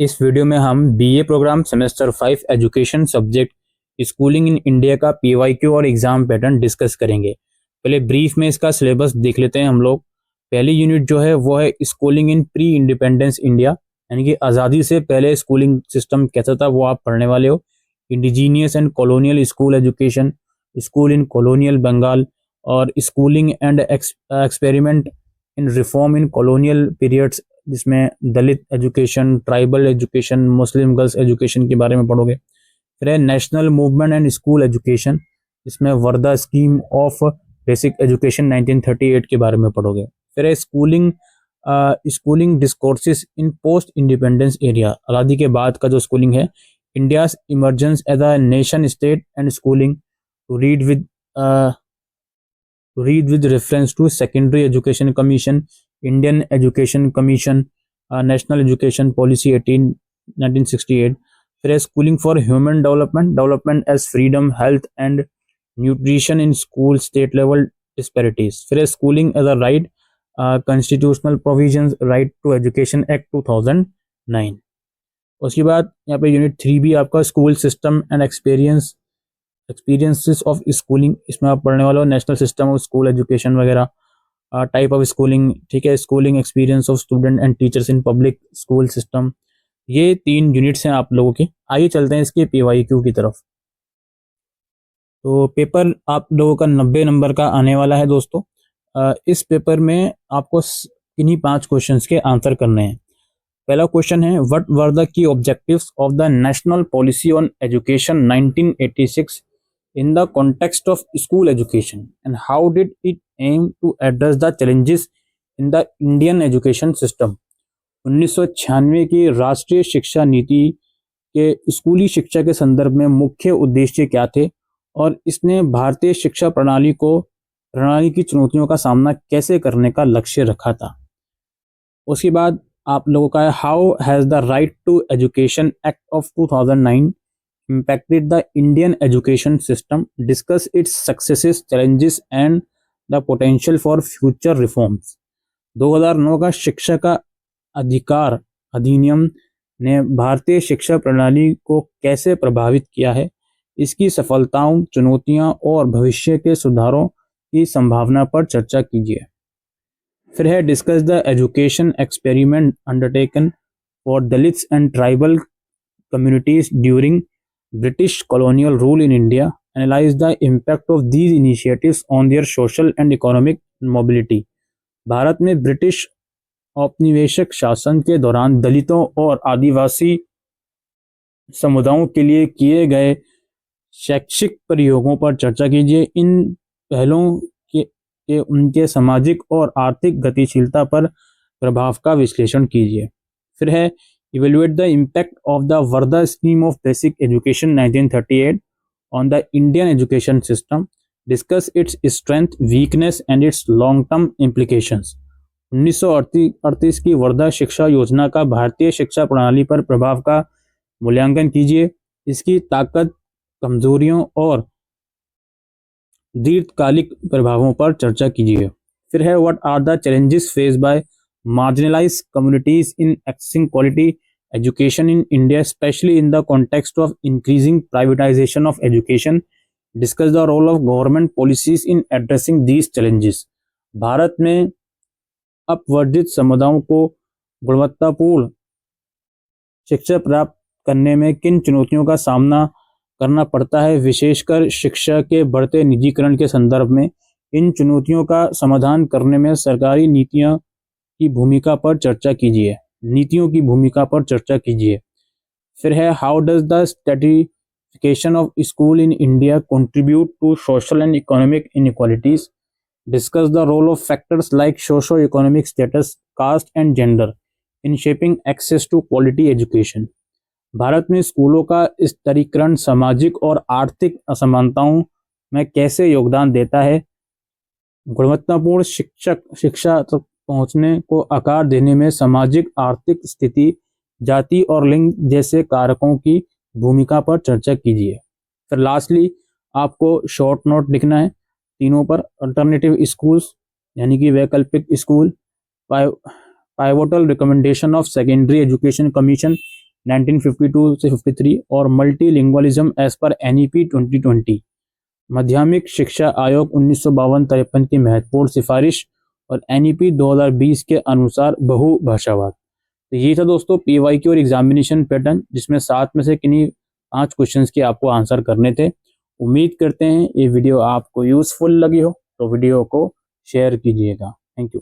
इस वीडियो में हम BA program semester 5 education subject schooling in India का पीवाईक्यू और एग्जाम पैटर्न डिस्कस करेंगे। पहले ब्रीफ में इसका सिलेबस देख लेते हैं हम लोग। पहली यूनिट जो है वो है schooling in pre independence India, यानी कि आज़ादी से पहले स्कूलिंग सिस्टम कैसा था वो आप पढ़ने वाले हो। Indigenous and colonial school education, school in colonial Bengal, और schooling and experiment in reform in colonial periods, जिसमें Dalit education, tribal education, Muslim girls education के बारे में पढ़ोगे। फिर है national movement and school education, जिसमें Wardha scheme of basic education 1938 के बारे में पढ़ोगे। फिर है schooling discourses in post independence area, आज़ादी के बाद का जो स्कूलिंग है। India's emergence as a nation state and schooling, to read with reference to secondary education commission, Indian education commission, national education policy 1968। फिर schooling for human development as freedom, health and nutrition in school, state level disparities. फिर schooling as a right, constitutional provisions, right to education act 2009। उसके बाद यहाँ पे unit 3 भी आपका school system and experiences of schooling, इसमें आप पढ़ने वाले हो national system of school education वगैरह, टाइप ऑफ स्कूलिंग, ठीक है, schooling experience of student and teachers in public school system. ये 3 यूनिट्स हैं आप लोगों के। आइए चलते हैं इसके पीवाईक्यू की तरफ। तो पेपर आप लोगों का 90 नंबर का आने वाला है दोस्तों। इस पेपर में आपको इन्हीं 5 क्वेश्चंस के आंसर करने हैं। पहला क्वेश्चन है, what were the key objectives of the national policy on education 1986 in the context of school education, and how did it aim to address the challenges in the Indian education system? 1996 की राष्ट्रीय शिक्षा नीति के स्कूली शिक्षा के संदर्भ में मुख्य उद्देश्य क्या थे, और इसने भारतीय शिक्षा प्रणाली की चुनौतियों का सामना कैसे करने का लक्ष्य रखा था। उसके बाद आप लोगों का है, how has the right to education act of 2009 impacted the Indian education system, discuss its successes, challenges and the potential for future reforms। 2009 का शिक्षा का अधिकार अधिनियम ने भारतीय शिक्षा प्रणाली को कैसे प्रभावित किया है, इसकी सफलताओं, चुनौतियां और भविष्य के सुधारों की संभावना पर चर्चा कीजिए। फिर है, discuss the education experiment undertaken for Dalits and tribal communities during British colonial rule in India, analyze the impact of these initiatives on their social and economic mobility। Bharat में ब्रिटिश औपनिवेशिक शासन के दौरान दलितों और आदिवासी समुदायों के लिए किए गए शैक्षिक प्रयोगों पर चर्चा कीजिए। इन पहलों के उनके सामाजिक और आर्थिक गतिशीलता पर प्रभाव का विश्लेषण कीजिए। फिर है, evaluate the impact of the Varda scheme of basic education 1938 on the Indian education system, discuss its strength, weakness and its long term implications। 1938 की वर्धा शिक्षा योजना का भारतीय शिक्षा प्रणाली पर प्रभाव का मूल्यांकन कीजिए, इसकी ताकत, कमजोरियों और दीर्घकालिक प्रभावों पर चर्चा कीजिए। फिर है, what are the challenges face by marginalized communities in accessing quality education in India, especially in the context of increasing privatization of education, discuss the role of government policies in addressing these challenges। Bharat में अपवर्जित समुदायों को गुणवत्तापूर्ण शिक्षा प्राप्त करने में किन चुनौतियों का सामना करना पड़ता है, विशेषकर शिक्षा के बढ़ते निजीकरण के संदर्भ में। इन चुनौतियों का समाधान करने में सरकारी नीतियों की भूमिका पर चर्चा कीजिए। फिर है, how does the stratification of school in India contribute to social and economic inequalities, discuss the role of factors like socio economic status, caste and gender in shaping access to quality education. Bharat में स्कूलों का स्तरीकरण सामाजिक और आर्थिक असमानताओं में कैसे योगदान देता है, गुणवत्तापूर्ण शिक्षा तक पहुंचने को आकार देने में सामाजिक आर्थिक स्थिति, जाति और लिंग जैसे कारकों की भूमिका पर चर्चा कीजिए। फिर लास्टली आपको शॉर्ट नोट लिखना है तीनों पर। अल्टरनेटिव स्कूल्स यानी कि वैकल्पिक school, pivotal recommendation of secondary education commission, 1952 से 53 और मल्टीलिंगुअलिज्म एज पर NEP 2020। माध्यमिक शिक्षा आयोग 1952-53 की महत्वपूर्ण सिफारिश और NEP 2020 के अनुसार बहुभाषावाद। तो ये था दोस्तों PYQ और एग्जामिनेशन पैटर्न, जिसमें 7 में से किन्हीं 5 क्वेश्चंस के आपको आंसर करने थे। उम्मीद करते हैं ये वीडियो आपको यूजफुल लगी हो, तो वीडियो को शेयर कीजिएगा। Thank you.